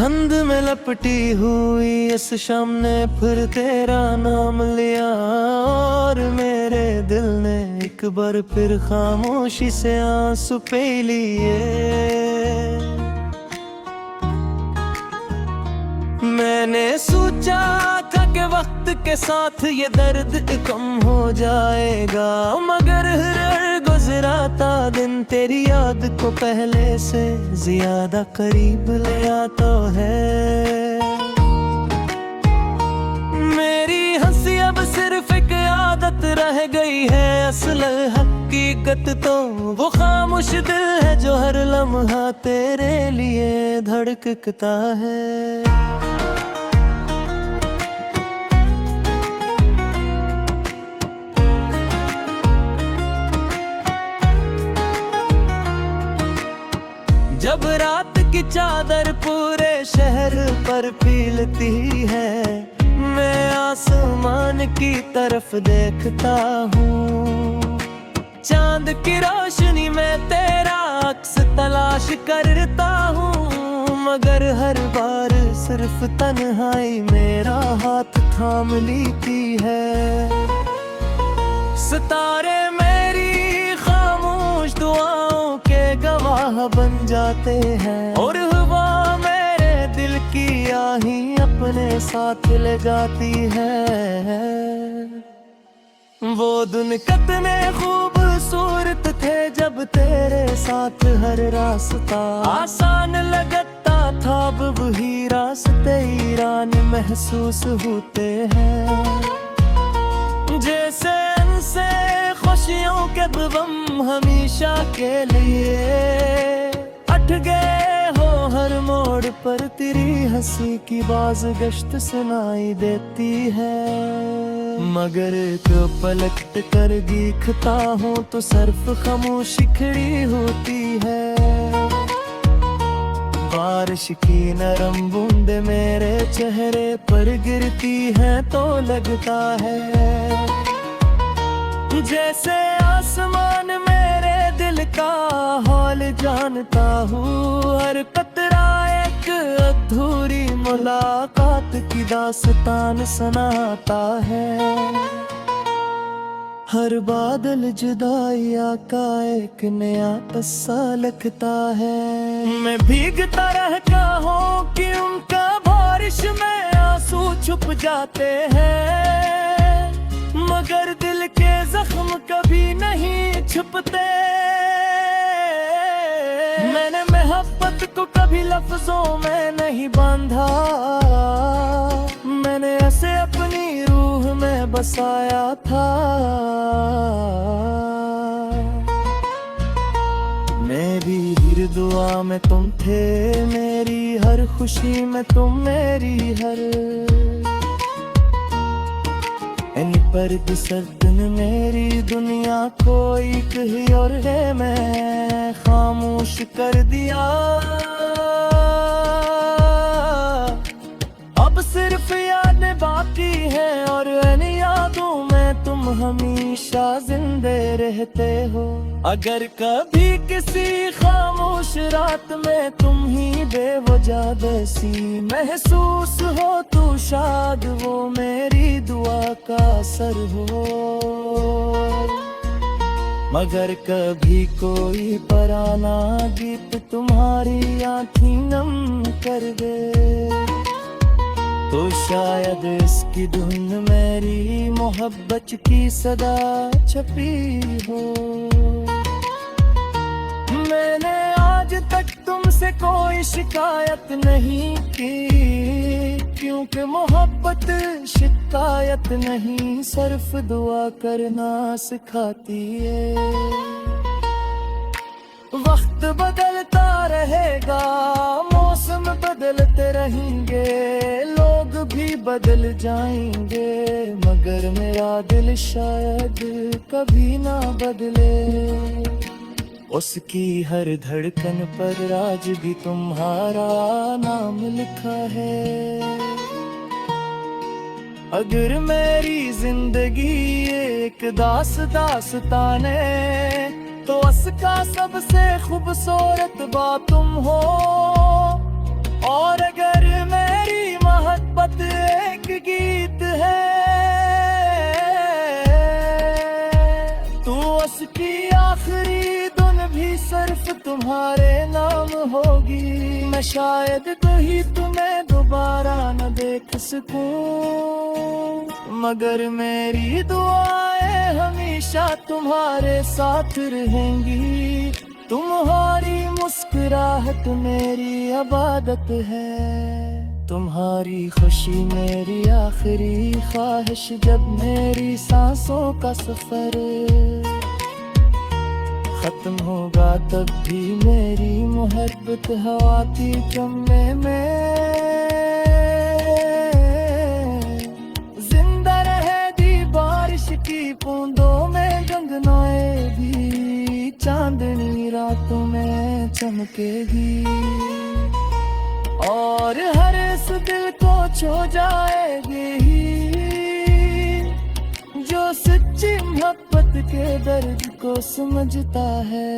धुंध में लपटी हुई इस शाम ने फिर तेरा नाम लिया, और मेरे दिल ने एक बार फिर खामोशी से आंसू पी लिए। मैंने सोचा था कि वक्त के साथ ये दर्द कम हो जाएगा, मगर हर गुजराता दिन तेरी याद को पहले से ज्यादा करीब ले आता है। मेरी हंसी अब सिर्फ एक आदत रह गई है, असल हकीकत तो वो खामोश दिल है जो हर लम्हा तेरे लिए धड़कता है। जब रात की चादर पूरे शहर पर फैलती है, मैं आसमान की तरफ देखता हूँ। चांद की रोशनी में तेरा अक्स तलाश करता हूँ, मगर हर बार सिर्फ तन्हाई मेरा हाथ थाम लेती है। सितारे मेरी खामोश दुआओं के गवाह बन जाते हैं, और हवा मेरे दिल की आही अपने साथ ले जाती है। वो दिन कितने खूबसूरत थे जब तेरे साथ हर रास्ता आसान लगता था, अब वही रास्ते ईरान महसूस होते हैं। जैसे इनसे खुशियों के गम हमेशा के लिए अट गए हो, हर मोड़ पर तेरी हंसी की बाज गश्त सुनाई देती है। मगर तो पलट कर दिखता हूँ तो सिर्फ खामोशी खड़ी होती है। बारिश की नरम बूंदे मेरे चेहरे पर गिरती हैं तो लगता है जैसे आसमान मेरे दिल का हाल जानता हूँ। हर कतरा एक अधूरी मुलाकात की दास्तान सुनाता है। हर बादल जुदाई का एक नया किस्सा लगता है। मैं भीगता रहता हूँ कि उनका बारिश में आंसू छुप जाते हैं, मगर दिल के जख्म कभी नहीं छुपते। मैंने मोहब्बत को कभी लफ्जों में नहीं बांधा, मैंने ऐसे अपनी रूह में बसाया था। मेरी हर दुआ में तुम थे, मेरी हर खुशी में तुम, मेरी हर पर दिन मेरी दुनिया कोई कही और है, मैं खामोश कर दिया। अब सिर्फ यादें बाकी हैं और इन यादों में तुम हमेशा जिंदे रहते हो। अगर कभी किसी खामोश रात में तुम ही बेवजह बेसी महसूस हो तो शायद वो मेरी दुआ का असर हो। मगर कभी कोई पराना गीत तुम्हारी आँखें नम कर दे तो शायद इसकी धुन मेरी मोहब्बत की सदा छपी हो। मैंने आज तक तुमसे कोई शिकायत नहीं की, क्योंकि मोहब्बत शिकायत नहीं सिर्फ दुआ करना सिखाती है। वक्त बदलता रहेगा, मौसम बदलते रहेंगे, लोग भी बदल जाएंगे, मगर मेरा दिल शायद कभी ना बदले। उसकी हर धड़कन पर आज भी तुम्हारा नाम लिखा है। अगर मेरी जिंदगी एक दास्ताने तो उसका सबसे खूबसूरत बात तुम हो। और अगर मेरी मोहब्बत एक गीत है तो उसकी आखिरी धुन भी सिर्फ तुम्हारे नाम होगी। मैं शायद कहीं तुम्हें दोबारा न देख सकूं, मगर मेरी दुआएं हमेशा तुम्हारे साथ रहेंगी। तुम्हारी मुस्कुराहट मेरी इबादत है, तुम्हारी खुशी मेरी आखिरी ख्वाहिश। जब मेरी सांसों का सफर खत्म होगा तब भी मेरी मोहब्बत हवा की चमने में जिंदा रहेगी। बारिश की बूंदों में गंगनाए भी चांदनी रातों में चमकेगी, और हर इस दिल को छू जाएगी जो सच्ची मोहब्बत के दर्द को समझता है।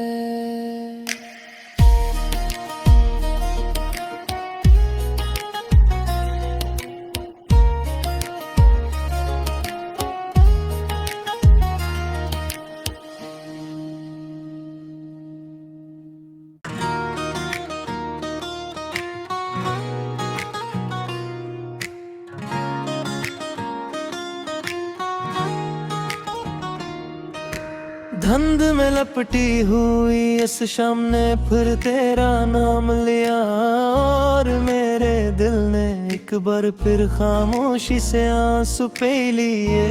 धुंध में लपटी हुई इस शाम ने फिर तेरा नाम लिया, और मेरे दिल ने एक बार फिर खामोशी से आंसू पी लिए।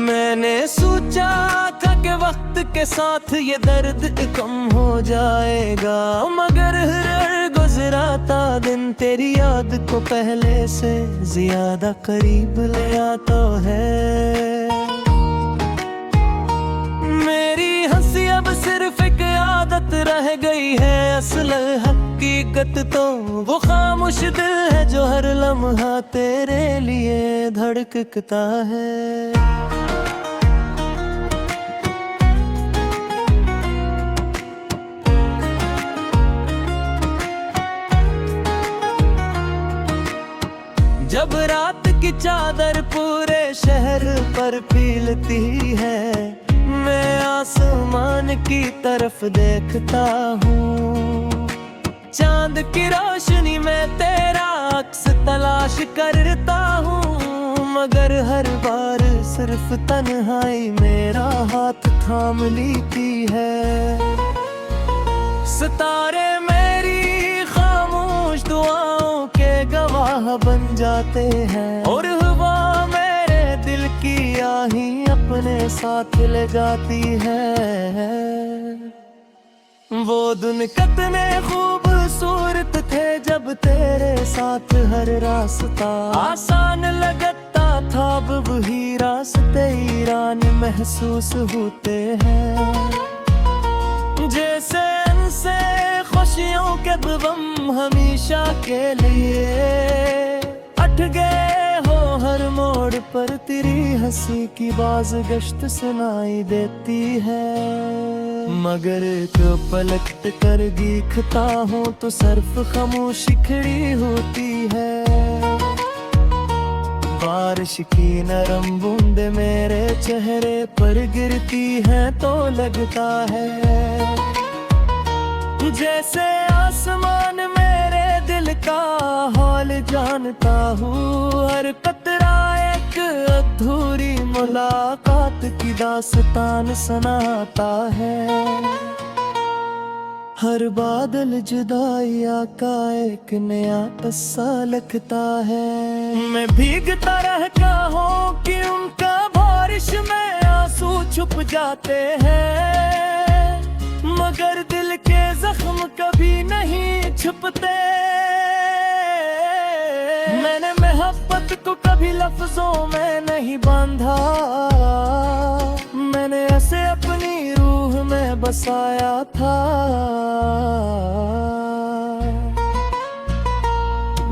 मैंने सोचा था कि वक्त के साथ ये दर्द कम हो जाएगा, मगर हर गुजराता दिन तेरी याद को पहले से ज्यादा करीब ले आता है। मेरी हंसी अब सिर्फ एक आदत रह गई है, असल हकीकत तो वो खामोश दिल है जो हर लम्हा तेरे लिए धड़कता है। जब रात की चादर पूरे शहर पर फैलती है, मैं आसमान की तरफ देखता हूँ। चांद की रोशनी में तेरा अक्स तलाश करता हूँ, मगर हर बार सिर्फ तन्हाई मेरा हाथ थाम लेती है। सितारे मेरी खामोश दुआओं के गवाह बन जाते हैं, और हवा मेरे दिल की आही अपने साथ ले जाती है। वो दिन कितने खूबसूरत थे जब तेरे साथ हर रास्ता आसान लगता था, अब वही रास्ते ईरान महसूस होते हैं। जैसे इनसे खुशियों के बम हमेशा के लिए अट गए हो, हर मोड़ पर तेरी हंसी की बाज गश्त सुनाई देती है। मगर तो पलट कर दिखता हूँ तो सिर्फ खामोशी खड़ी होती है। बारिश की नरम बूंदे मेरे चेहरे पर गिरती हैं तो लगता है जैसे आसमान मेरे दिल का हाल जानता हूँ। हर कतरा एक अधूरी मुलाकात की दास्तान सुनाता है। हर बादल जुदाइयाँ का एक नया किस्सा लिखता है। मैं भीगता रहता हूँ कि उनका बारिश में आंसू छुप जाते हैं, मगर दिल के जख्म कभी नहीं छुपते। मैंने मोहब्बत को कभी लफ्जों में नहीं बांधा, मैंने ऐसे अपनी रूह में बसाया था।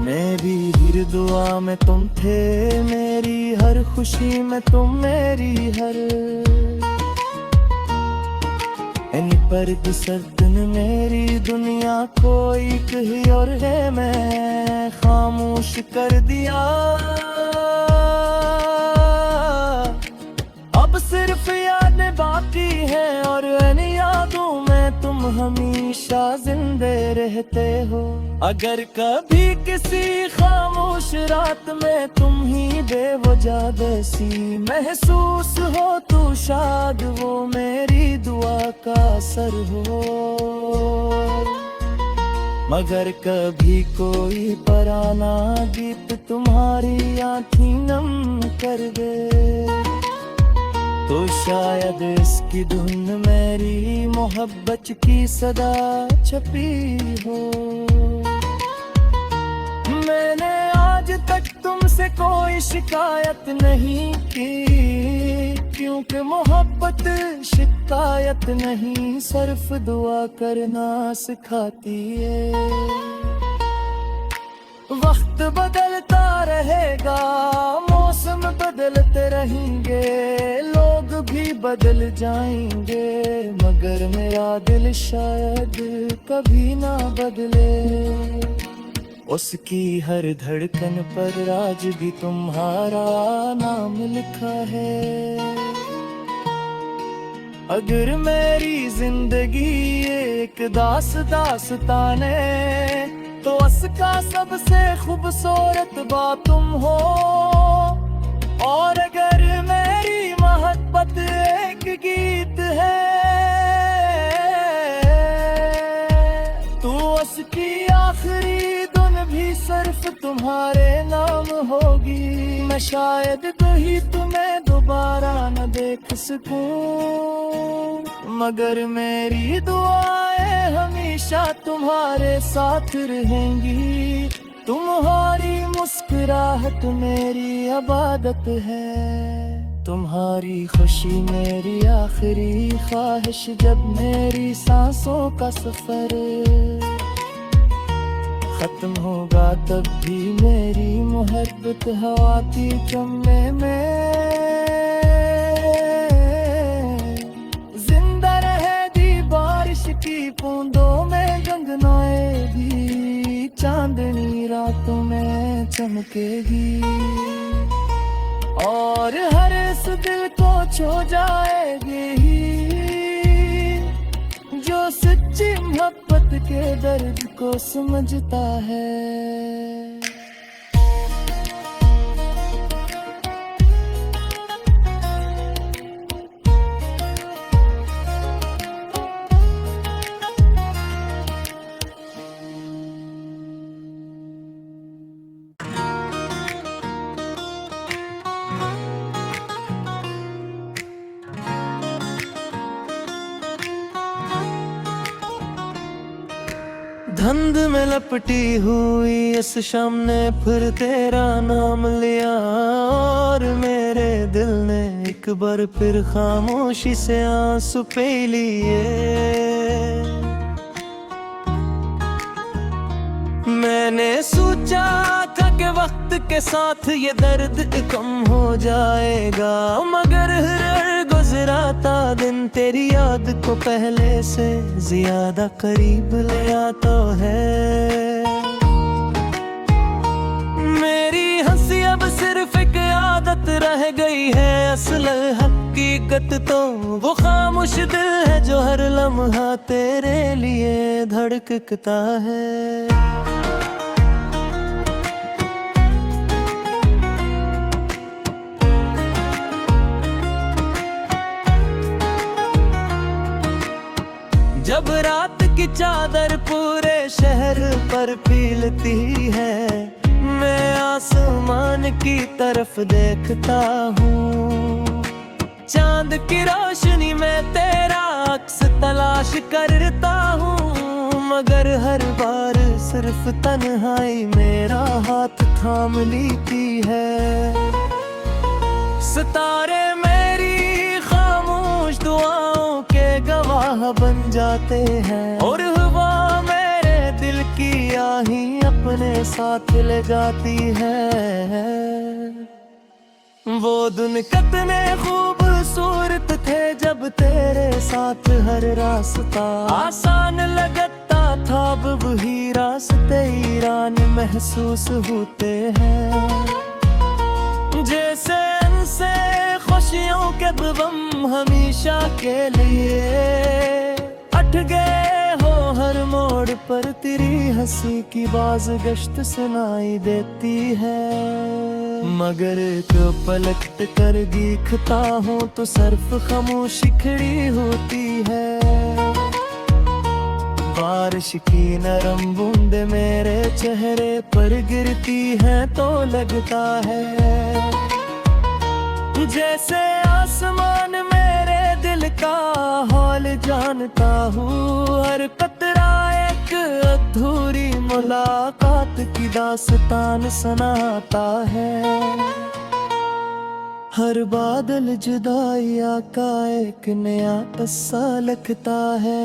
मेरी हर दुआ में तुम थे, मेरी हर खुशी में तुम, मेरी हर पर सर्द मेरी दुनिया कोई कही और है, मैं खामोश कर दिया। अब सिर्फ यादें बाकी हैं और इन यादों में तुम हमेशा जिंदे रहते हो। अगर कभी किसी खामोश रात में तुम ही बेवजह जैसी महसूस हो तो शायद वो मेरी दुआ का असर हो। मगर कभी कोई पराना गीत तुम्हारी आँखें नम कर दे तो शायद इसकी धुन मेरी मोहब्बत की सदा छपी हो। मैंने आज तक तुमसे कोई शिकायत नहीं की, क्योंकि मोहब्बत शिकायत नहीं सिर्फ दुआ करना सिखाती है। वक्त बदलता रहेगा, मौसम बदलते रहेंगे, लोग भी बदल जाएंगे, मगर मेरा दिल शायद कभी ना बदले। उसकी हर धड़कन पर आज भी तुम्हारा नाम लिखा है। अगर मेरी जिंदगी एक दास्तान तो उसका सबसे खूबसूरत बात तुम हो। और अगर मेरी मोहब्बत एक गीत है तो उसकी आखिरी धुन भी सिर्फ तुम्हारे नाम होगी। मैं शायद कहीं तुम्हें दोबारा न देख सकूं, मगर मेरी दुआएं हमेशा तुम्हारे साथ रहेंगी। तुम्हारी मुस्कुराहट मेरी इबादत है, तुम्हारी खुशी मेरी आखिरी ख्वाहिश। जब मेरी सांसों का सफर खत्म होगा तब भी मेरी मोहब्बत हवा की चमने में जिंदा रहेगी। बारिश की बूंदों में गंगनाए भी चांदनी रातों में चमकेगी। और हर इस दिल को छू जाएगी जो सच्ची मोहब्बत के दर्द को समझता है। धुंध में लपटी हुई इस शाम ने फिर तेरा नाम लिया और मेरे दिल ने एक बार फिर खामोशी से आंसू पी लिए। मैंने सोचा था कि वक्त के साथ ये दर्द कम हो जाएगा, मगर हर गुजराता दिन तेरी याद को पहले से ज्यादा करीब ले आता है। मेरी हंसी अब सिर्फ एक आदत रह गई है, असल हकीकत तो वो खामोश दिल है जो हर लम्हा तेरे लिए धड़कता है। जब रात की चादर पूरे शहर पर फैलती है, मैं आसमान की तरफ देखता हूँ। चांद की रोशनी में तेरा अक्स तलाश करता हूँ, मगर हर बार सिर्फ तन्हाई मेरा हाथ थाम लेती है। सितारे मेरी खामोश दुआओं के गवाह बन जाते हैं और हवा मेरे दिल की आही अपने साथ ले जाती है। वो दिन कितने खूब खूबसूरत थे जब तेरे साथ हर रास्ता आसान लगता था, अब वही रास्ते ईरान महसूस होते हैं। जैसे इनसे खुशियों के बम हमेशा के लिए अट गए हो, हर मोड़ पर तेरी हंसी की बाज गश्त सुनाई देती है। मगर तो पलट कर दिखता हूँ तो सिर्फ खामोशी खड़ी होती है। बारिश की नरम बूंद मेरे चेहरे पर गिरती है तो लगता है जैसे आसमान मेरे दिल का हाल जानता हूँ। हर कतरा एक अधूरी मुलाकात की दास्तान सुनाता है। हर बादल जुदाइयाँ का एक नया किस्सा लगता है।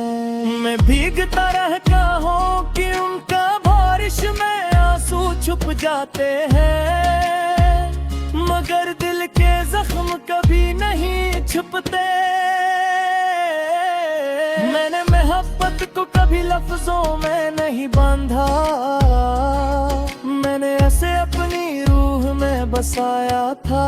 मैं भीगता रहता हूँ कि उनका बारिश में आंसू छुप जाते हैं, मगर दिल के जख्म कभी नहीं छुपते। मैंने मोहब्बत को कभी लफ्जों में नहीं बांधा, मैंने ऐसे अपनी रूह में बसाया था।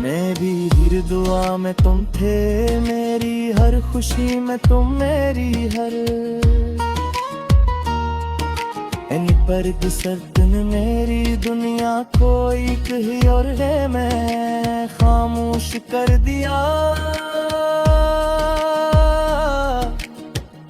मेरी हर दुआ में तुम थे, मेरी हर खुशी में तुम, मेरी हर पर गुजरतन मेरी दुनिया कोई कही और है मैं खामोश कर दिया।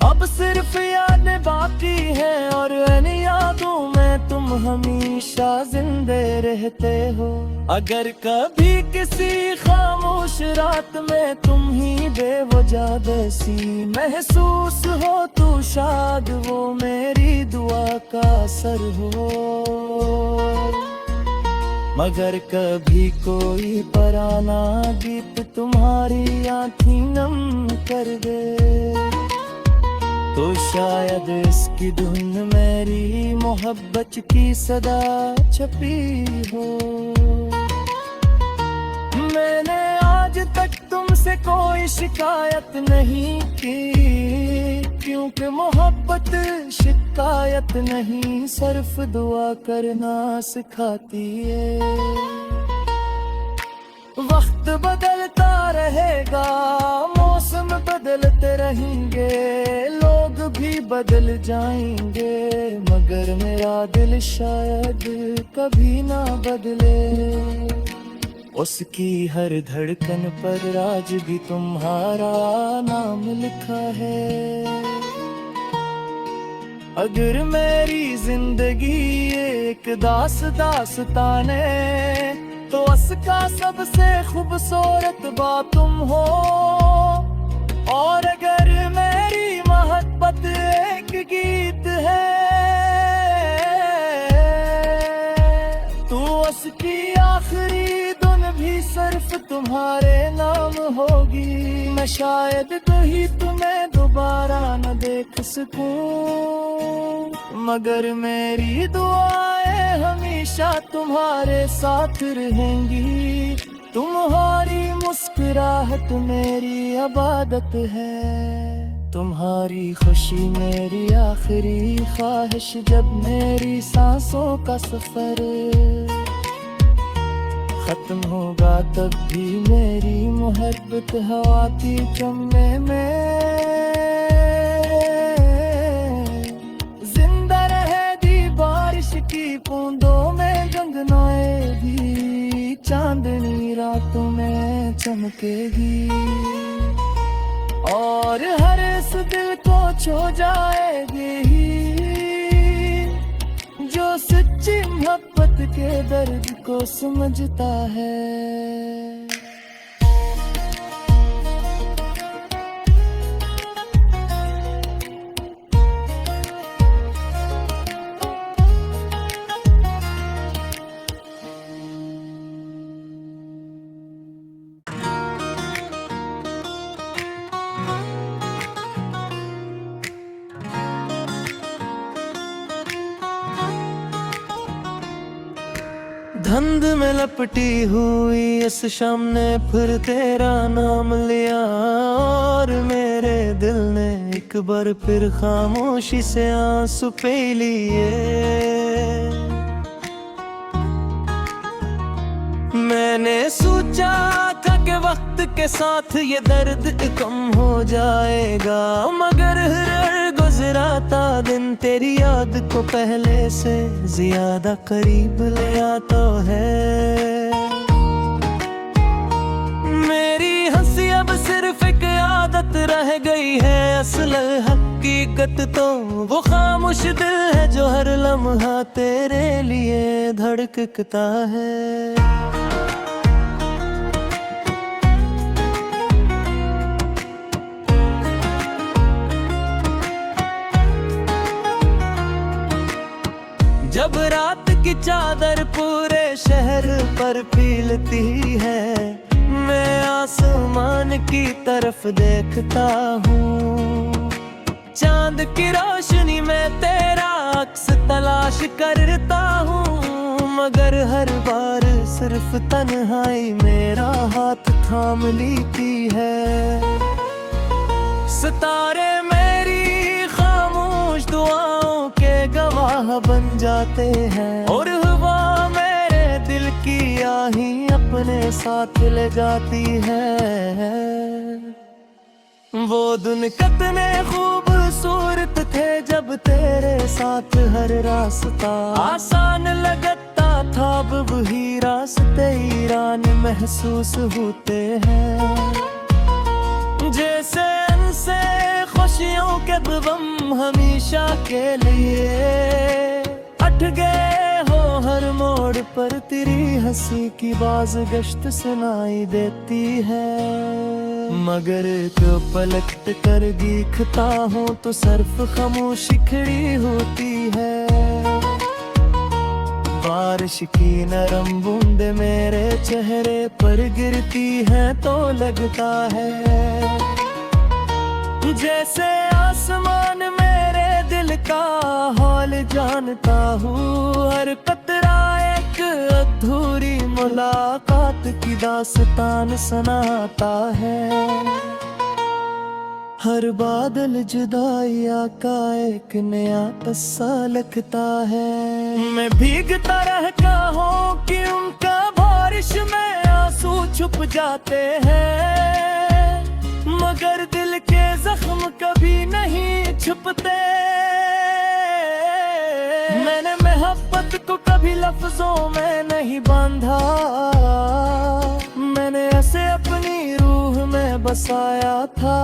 अब सिर्फ यादें बाकी हैं और इन यादों में तुम हमेशा जिंदे रहते हो। अगर कभी किसी खामोश रात में तुम ही बेवजह बेसी महसूस हो तो शायद वो मेरी दुआ का असर हो। मगर कभी कोई पराना गीत तुम्हारी आँखें नम कर दे तो शायद इसकी धुन मेरी मोहब्बत की सदा छपी हो। मैंने आज तक तुमसे कोई शिकायत नहीं की, क्योंकि मोहब्बत शिकायत नहीं सिर्फ दुआ करना सिखाती है। वक्त बदलता रहेगा, मौसम बदलते रहेंगे, लोग भी बदल जाएंगे, मगर मेरा दिल शायद कभी ना बदले। उसकी हर धड़कन पर आज भी तुम्हारा नाम लिखा है। अगर मेरी जिंदगी एक दास्ताने तो उसका सबसे खूबसूरत बात तुम हो। और अगर मेरी मोहब्बत एक गीत है तो उसकी आखिरी धुन भी सिर्फ तुम्हारे नाम होगी। मैं शायद कहीं तुम्हें दोबारा न देख सकूं, मगर मेरी दुआएं हमेशा तुम्हारे साथ रहेंगी। तुम्हारी मुस्कुराहट मेरी इबादत है, तुम्हारी खुशी मेरी आखिरी ख्वाहिश। जब मेरी सांसों का सफर खत्म होगा तब भी मेरी मोहब्बत हवा की चमने में जिंदा रहेगी। बारिश की बूंदों में गंगनाए भी चांदनी रातों में चमकेगी। और हर इस दिल को छू जाएगी जो सच्ची मोहब्बत के दर्द को समझता है। धुंध में लपटी हुई इस शाम ने फिर तेरा नाम लिया, और मेरे दिल ने एक बार फिर खामोशी से आंसू पी लिए। मैंने सोचा था कि वक्त के साथ ये दर्द कम हो जाएगा, मगर हर गुजराता दिन तेरी याद को पहले से ज्यादा करीब ले आता है। मेरी हंसी अब सिर्फ एक आदत रह गई है, असल हकीकत तो वो खामोश दिल है जो हर लम्हा तेरे लिए धड़कता है। जब रात की चादर पूरे शहर पर फैलती है, मैं आसमान की तरफ देखता हूँ। चांद की रोशनी में तेरा अक्स तलाश करता हूँ, मगर हर बार सिर्फ तन्हाई मेरा हाथ थाम लेती है। सितारे मेरी खामोश दुआओं के गवाह बन जाते हैं, और हवा मेरे दिल की आही अपने साथ ले जाती है। वो दिन कितने खूबसूरत थे जब तेरे साथ हर रास्ता आसान लगता था, अब वही रास्ते ईरान महसूस होते हैं। जैसे से खुशियों के गम हमेशा के लिए अट गए हो, हर मोड़ पर तेरी हंसी की बाज गश्त सुनाई देती है। मगर तो पलट कर देखता हूँ तो सिर्फ खामोशी खड़ी होती है। बारिश की नरम बूंदे मेरे चेहरे पर गिरती हैं तो लगता है जैसे आसमान मेरे दिल का हाल जानता हूँ। हर कतरा एक अधूरी मुलाकात की दास्तान सुनाता है। हर बादल जुदाई का एक नया किस्सा लिखता है। मैं भीगता रहता हूँ कि उनका बारिश में आंसू छुप जाते हैं, मगर दिल के जख्म कभी नहीं छुपते। मैंने मोहब्बत को कभी लफ्जों में नहीं बांधा, मैंने ऐसे अपनी रूह में बसाया था।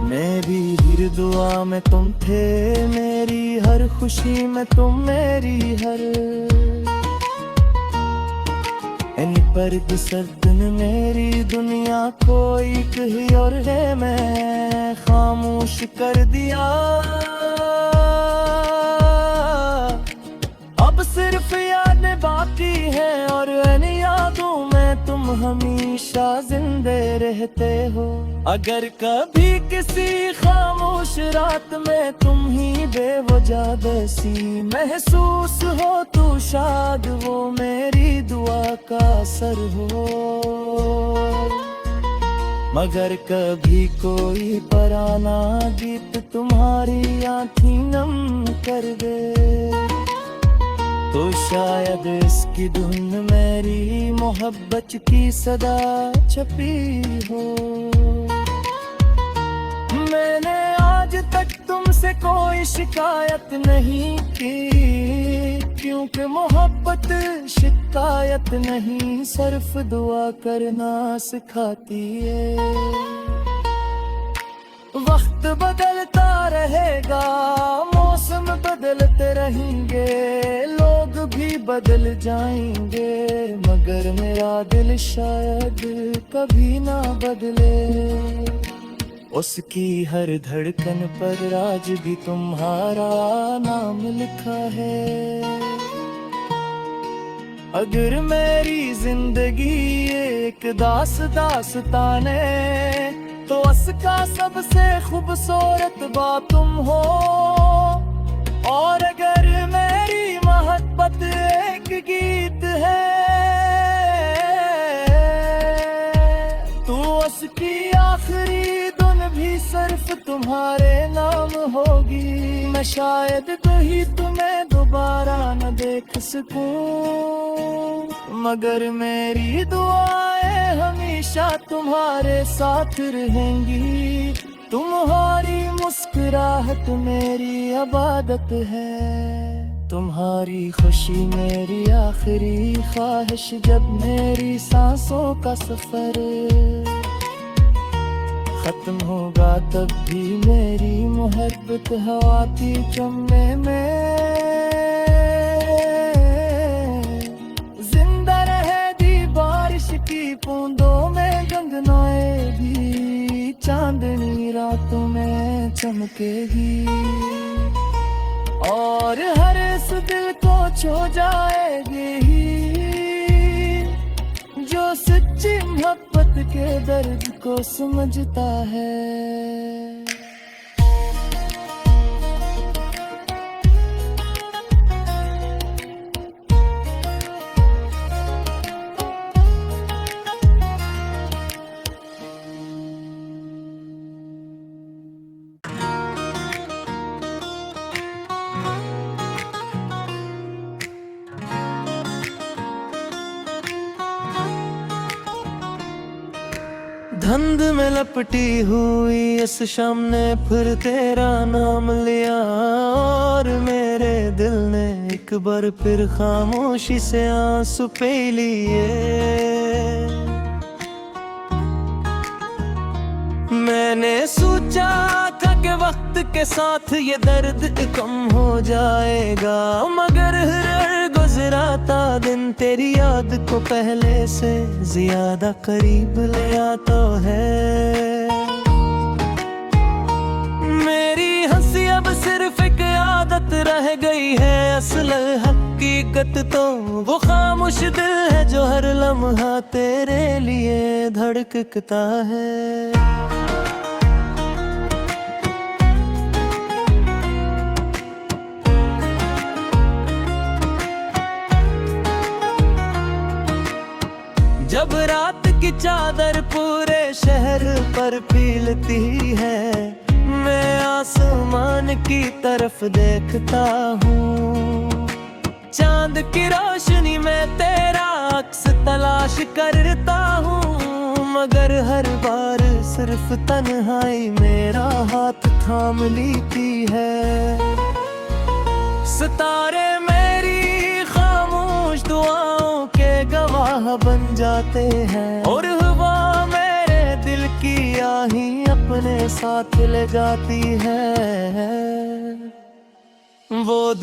मेरी हर दुआ में तुम थे, मेरी हर खुशी में तुम, मेरी हर पर सर्दन मेरी दुनिया कोई कही और है, मैं खामोश कर दिया। अब सिर्फ यादें बाकी हैं और इन यादों में तुम हमेशा जिंदे रहते हो। अगर कभी किसी खामोश रात में तुम ही बेवजह बसी महसूस हो तो शायद वो मेरी दुआ का असर हो। मगर कभी कोई पराना गीत तुम्हारी आँखें नम कर दे तो शायद इसकी धुन मेरी मोहब्बत की सदा छपी हो। मैंने आज तक तुमसे कोई शिकायत नहीं की, क्योंकि मोहब्बत शिकायत नहीं सिर्फ दुआ करना सिखाती है। वक्त बदलता रहेगा, मौसम बदलते रहेंगे, लोग भी बदल जाएंगे, मगर मेरा दिल शायद कभी ना बदले। उसकी हर धड़कन पर आज भी तुम्हारा नाम लिखा है। अगर मेरी जिंदगी एक दास्ताने तो उसका सबसे खूबसूरत बात तुम हो। और अगर मेरी मोहब्बत एक गीत है तो उसकी आखिरी धुन भी सिर्फ तुम्हारे नाम होगी। मैं शायद कहीं तुम्हें दोबारा न देख सकूं, मगर मेरी दुआएं हमेशा तुम्हारे साथ रहेंगी। तुम्हारी मुस्कुराहट मेरी इबादत है, तुम्हारी खुशी मेरी आखिरी ख्वाहिश। जब मेरी सांसों का सफर खत्म होगा तब भी मेरी मोहब्बत हवा की चुम्मे में जिंदा रहेगी। बारिश की बूंदों में गंगनाएगी, चांदनी रातों में चमकेगी और हर इस दिल को छू जाएगी जो सच्ची मोहब्बत के दर्द को समझता है। धुंध में लपटी हुई इस शाम ने फिर तेरा नाम लिया और मेरे दिल ने एक बार फिर खामोशी से आंसू पी लिए। मैंने सोचा था कि वक्त के साथ ये दर्द कम हो जाएगा, मगर हर गुजराता दिन तेरी याद को पहले से ज्यादा करीब ले आता है। मेरी हंसी अब सिर्फ एक आदत रह गई है, असल हकीकत तो वो खामोश दिल है जो हर लम्हा तेरे लिए धड़कता है। जब रात की चादर पूरे शहर पर फैलती है, मैं आसमान की तरफ देखता हूँ। चांद की रोशनी में तेरा अक्स तलाश करता हूँ, मगर हर बार सिर्फ तन्हाई मेरा हाथ थाम लेती है। सितारे मेरी खामोश दुआओं के गवाह बन जाते हैं और हवा मेरे दिल की आही अपने साथ ले जाती है। वो